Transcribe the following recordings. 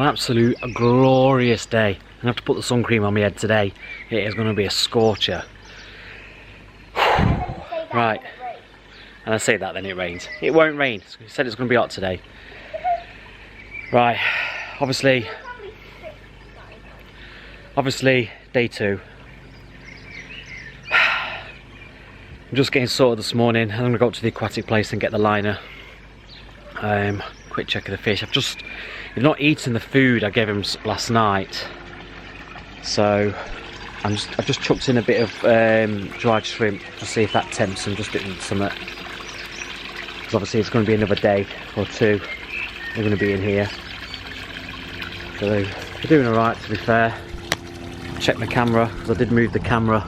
absolute glorious day. I'm going to have to put the sun cream on my head today. It is going to be a scorcher. Right. And I say that, then it rains. It won't rain. It said it's going to be hot today. Right. Obviously, day 2. I'm just getting sorted this morning. I'm going to go up to the aquatic place and get the liner. Quick check of the fish. I've not eaten the food I gave him last night, so I've just chucked in a bit of dried shrimp to see if that tempts him, just doing something. Because obviously it's going to be another day or 2 they're going to be in here. So they're doing alright, to be fair. Check my camera, because I did move the camera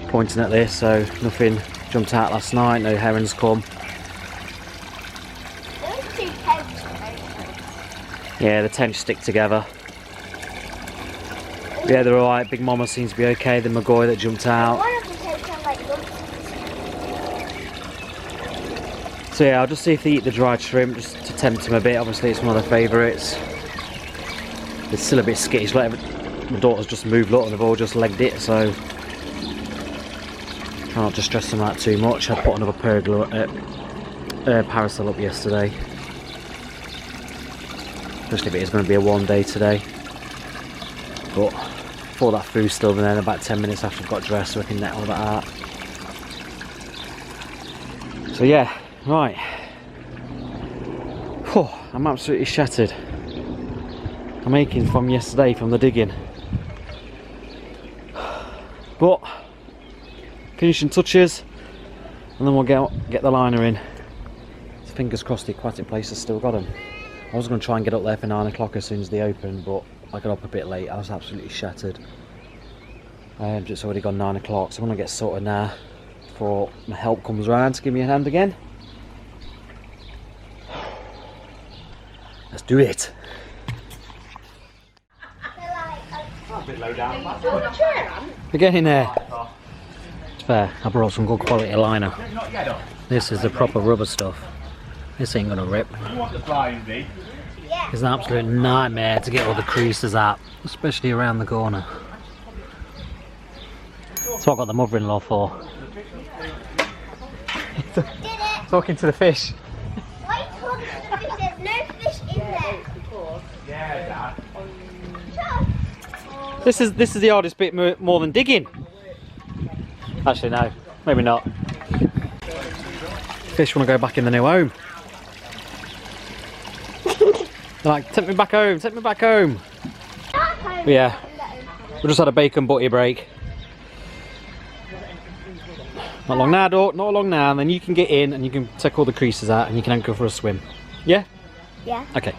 pointing at this, so nothing jumped out last night, no herons come. Yeah, the tench stick together. Yeah, they're alright. Big Mama seems to be okay. The Magoy that jumped out. So yeah, I'll just see if they eat the dried shrimp, just to tempt him a bit. Obviously it's one of their favourites. It's still a bit skittish. Like, my daughter's just moved up and they've all just legged it, so try not to stress them out too much. I put another parasol up yesterday. Especially if it is going to be a warm day today. But before that food's still been there, about 10 minutes after I've got dressed, so I can net all that out. So yeah, right. Whew, I'm absolutely shattered. I'm aching from yesterday, from the digging. But finishing touches, and then we'll get the liner in. So fingers crossed the aquatic place has still got them. I was going to try and get up there for 9 o'clock as soon as they open, but I got up a bit late. I was absolutely shattered. It's already gone 9 o'clock, so I'm going to get sorted now before my help comes round to give me a hand again. Let's do it. A bit low down. We're getting there. It's fair. I brought some good quality liner. This is the proper rubber stuff. This ain't gonna rip. It's an absolute nightmare to get all the creases out, especially around the corner. That's what I got the mother-in-law for. Talking to the fish. Why are you talking to the fish? There's no fish in there. Yeah, This is the hardest bit more than digging. Actually no, maybe not. Fish want to go back in the new home. They're like, take me back home, take me back home. But yeah, we just had a bacon butty break. Not long now, Dot, not long now, and then you can get in and you can take all the creases out and you can then go for a swim. Yeah? Yeah. Okay.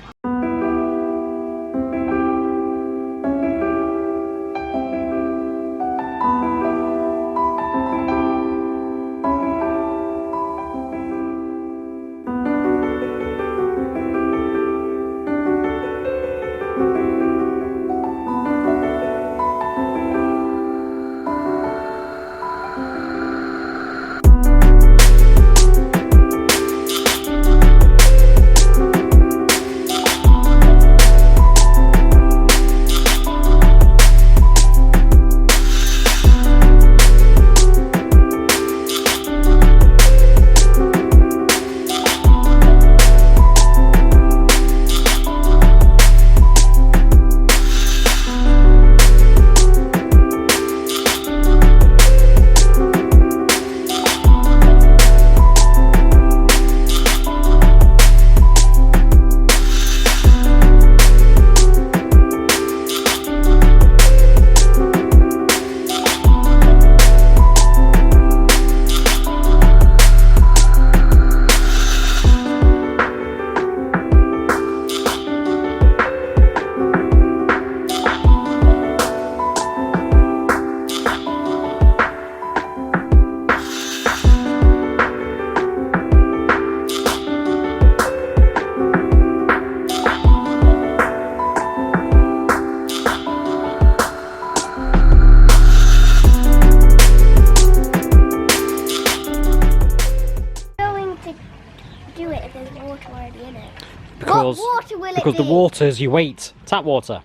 will Because it the be? water's your weight, tap water.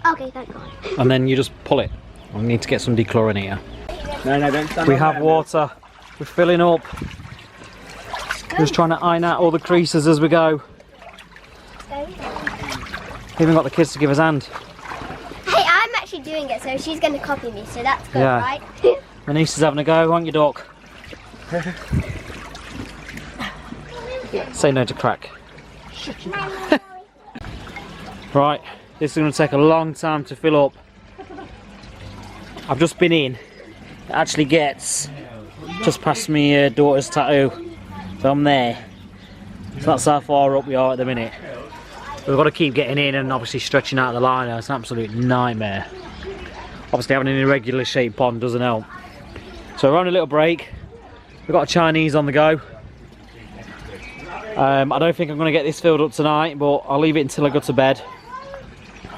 Okay, thank God. And then you just pull it. I need to get some dechlorinator. No, don't stand We on have there. water. We're filling up. Just trying to iron out all the creases as we go. Even got the kids to give us a hand. Hey, I'm actually doing it, so she's going to copy me, so that's good, Yeah. right? My niece is having a go, aren't you, Doc? Say no to crack. Right, this is going to take a long time to fill up. I've just been in. It actually gets just past my daughter's tattoo. So I'm there. So that's how far up we are at the minute. We've got to keep getting in and obviously stretching out the liner. It's an absolute nightmare. Obviously having an irregular shaped pond doesn't help. So we're on a little break. We've got a Chinese on the go. I don't think I'm going to get this filled up tonight, but I'll leave it until I go to bed.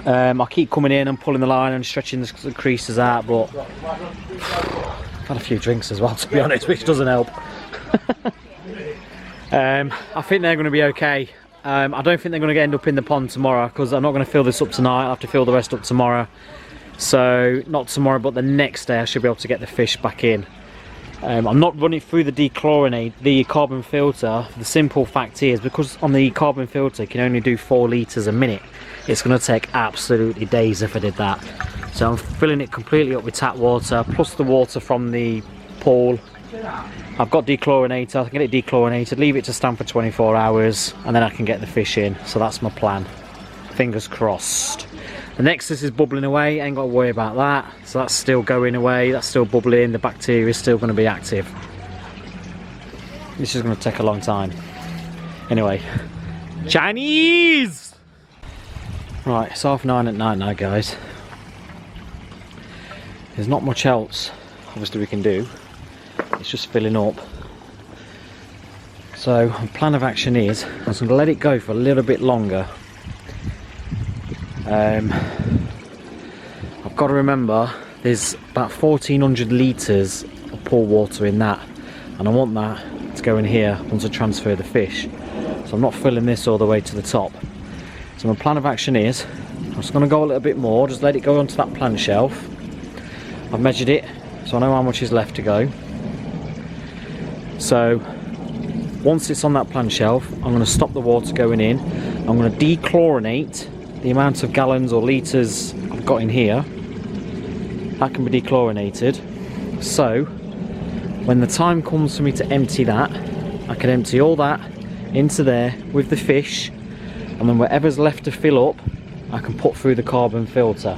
I'll keep coming in and pulling the line and stretching the creases out, but I've had a few drinks as well, to be honest, which doesn't help. I think they're going to be okay. I don't think they're going to end up in the pond tomorrow, because I'm not going to fill this up tonight. I'll have to fill the rest up tomorrow. So not tomorrow, but the next day I should be able to get the fish back in. I'm not running through the carbon filter. The simple fact is, because on the carbon filter you can only do 4 litres a minute, it's going to take absolutely days if I did that. So I'm filling it completely up with tap water, plus the water from the pool. I've got dechlorinator. I can get it dechlorinated, leave it to stand for 24 hours, and then I can get the fish in. So that's my plan. Fingers crossed. The Nexus is bubbling away, ain't got to worry about that. So that's still going away, that's still bubbling, the bacteria is still going to be active. This is going to take a long time. Anyway, Chinese! Right, it's 9:30 at night now, guys. There's not much else, obviously, we can do. It's just filling up. So, the plan of action is, I'm just going to let it go for a little bit longer. I've got to remember there's about 1400 litres of pool water in that, and I want that to go in here once I transfer the fish. So I'm not filling this all the way to the top. So my plan of action is, I'm just going to go a little bit more, just let it go onto that plant shelf. I've measured it, so I know how much is left to go. So once it's on that plant shelf, I'm going to stop the water going in. I'm going to dechlorinate the amount of gallons or litres I've got in here. That can be dechlorinated. So when the time comes for me to empty that, I can empty all that into there with the fish, and then whatever's left to fill up I can put through the carbon filter,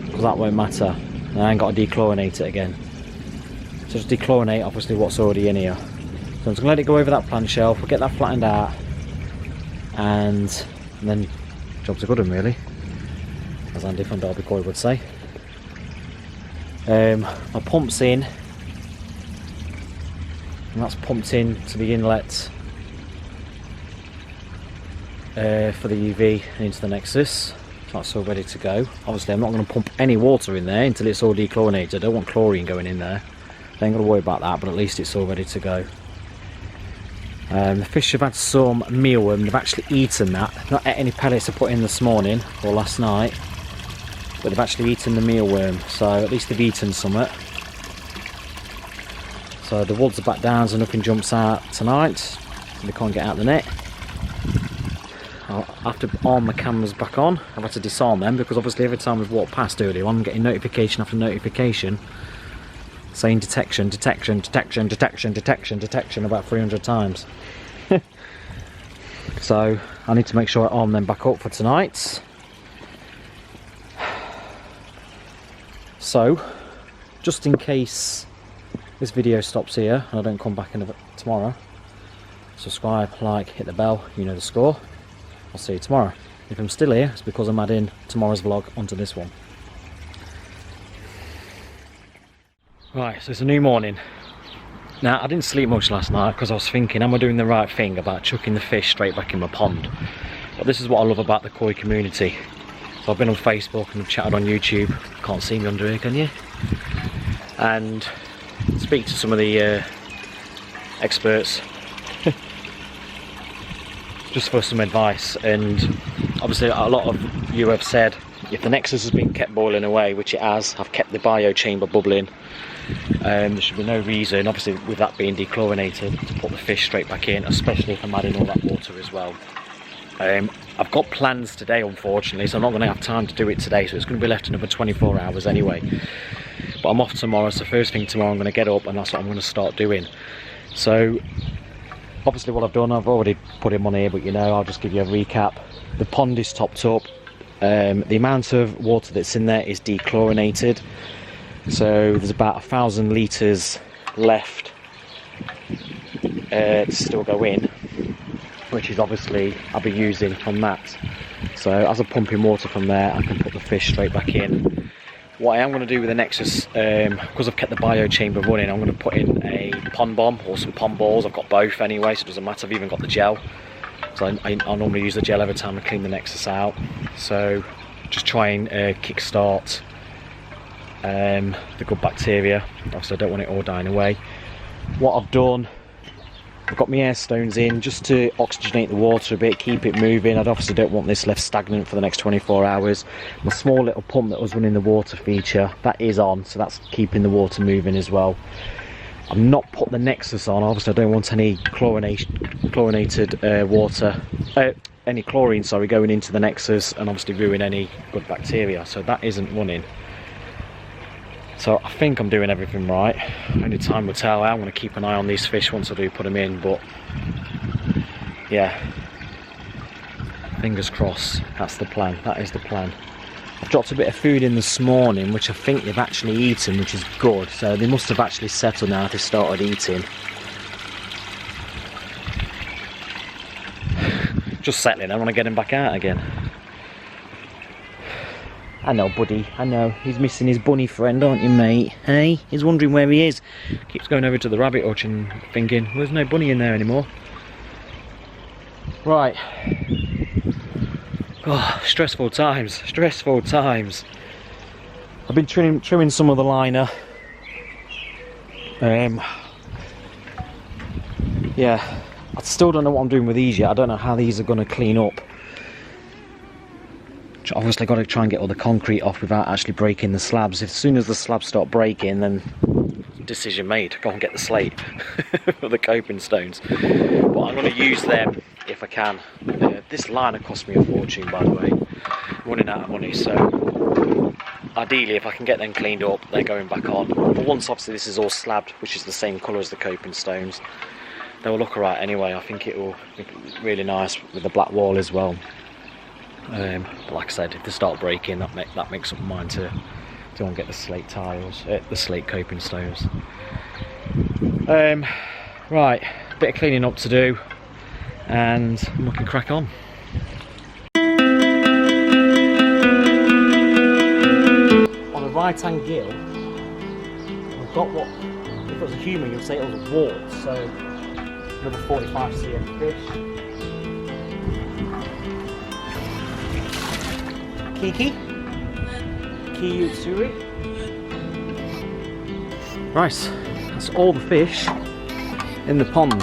because that won't matter, and I ain't got to dechlorinate it again. So just dechlorinate obviously what's already in here. So I'm just going to let it go over that plant shelf, we'll get that flattened out, and then job's a good one really, as Andy from Derby Coy would say. My pump's in, and that's pumped in to the inlet for the UV and into the Nexus. So that's all ready to go. Obviously I'm not going to pump any water in there until it's all dechlorinated. I don't want chlorine going in there. I ain't going to worry about that, but at least it's all ready to go. The fish have had some mealworm. They've actually eaten that. They've not ate any pellets I put in this morning or last night, but they've actually eaten the mealworm, so at least they've eaten something. So the woods are back down, so nothing jumps out tonight, so they can't get out the net. I'll have to arm the cameras back on. I've had to disarm them because obviously every time we've walked past earlier on, I'm getting notification after notification saying detection, detection, detection, detection, detection, detection about 300 times. So I need to make sure I arm them back up for tonight. So just in case this video stops here and I don't come back in tomorrow, subscribe, like, hit the bell, you know the score. I'll see you tomorrow. If I'm still here, it's because I'm adding tomorrow's vlog onto this one. Right, so it's a new morning. Now, I didn't sleep much last night because I was thinking, am I doing the right thing about chucking the fish straight back in my pond? But this is what I love about the koi community. So I've been on Facebook and I've chatted on YouTube. Can't see me under here, can you? And speak to some of the experts. just for some advice. And obviously a lot of you have said if the Nexus has been kept boiling away, which it has, I've kept the bio chamber bubbling, there should be no reason, obviously with that being dechlorinated, to put the fish straight back in, especially if I'm adding all that water as well. I've got plans today, unfortunately, so I'm not going to have time to do it today, so it's going to be left another 24 hours anyway. But I'm off tomorrow, so first thing tomorrow I'm going to get up and that's what I'm going to start doing. So obviously what I've done, I've already put him on here, but you know, I'll just give you a recap. The pond is topped up. The amount of water that's in there is dechlorinated, so there's about 1,000 litres left to still go in, which is obviously I'll be using from that. So as I'm pumping water from there, I can put the fish straight back in. What I am going to do with the Nexus, because I've kept the bio chamber running, I'm going to put in a pond bomb or some pond balls. I've got both anyway, so it doesn't matter. I've even got the gel. So I normally use the gel every time I clean the Nexus out. So just try and kickstart the good bacteria. Obviously I don't want it all dying away. What I've done, I've got my air stones in just to oxygenate the water a bit, keep it moving. I obviously don't want this left stagnant for the next 24 hours. My small little pump that was running the water feature, that is on, so that's keeping the water moving as well. I've not put the Nexus on, obviously I don't want any chlorinated water, any chlorine, sorry, going into the Nexus and obviously ruin any good bacteria, so that isn't running. So I think I'm doing everything right. Only time will tell. I'm going to keep an eye on these fish once I do put them in, but yeah, fingers crossed, that's the plan, that is the plan. I've dropped a bit of food in this morning, which I think they've actually eaten, which is good. So they must have actually settled now if they started eating. Just settling, I want to get him back out again. I know, buddy, I know. He's missing his bunny friend, aren't you, mate? Hey, he's wondering where he is. Keeps going over to the rabbit hutch and thinking, well, there's no bunny in there anymore. Right. Oh, stressful times, stressful times. I've been trimming some of the liner. Yeah, I still don't know what I'm doing with these yet. I don't know how these are going to clean up. Obviously got to try and get all the concrete off without actually breaking the slabs. As soon as the slabs start breaking, then decision made, go and get the slate for the coping stones. But I'm going to use them if I can. This liner cost me a fortune, by the way. I'm running out of money, so ideally if I can get them cleaned up, they're going back on. But once obviously this is all slabbed, which is the same colour as the coping stones, they will look alright anyway. I think it will be really nice with the black wall as well. But like I said, if they start breaking, that makes up my mind to go and get the slate tiles, the slate coping stones. Right, bit of cleaning up to do, and we can crack on. On the right hand gill, I've got what, if it was a human, you'd say it was a wart, so another 45 cm fish. Kiki, Kiyutsuri. Right, that's all the fish in the pond.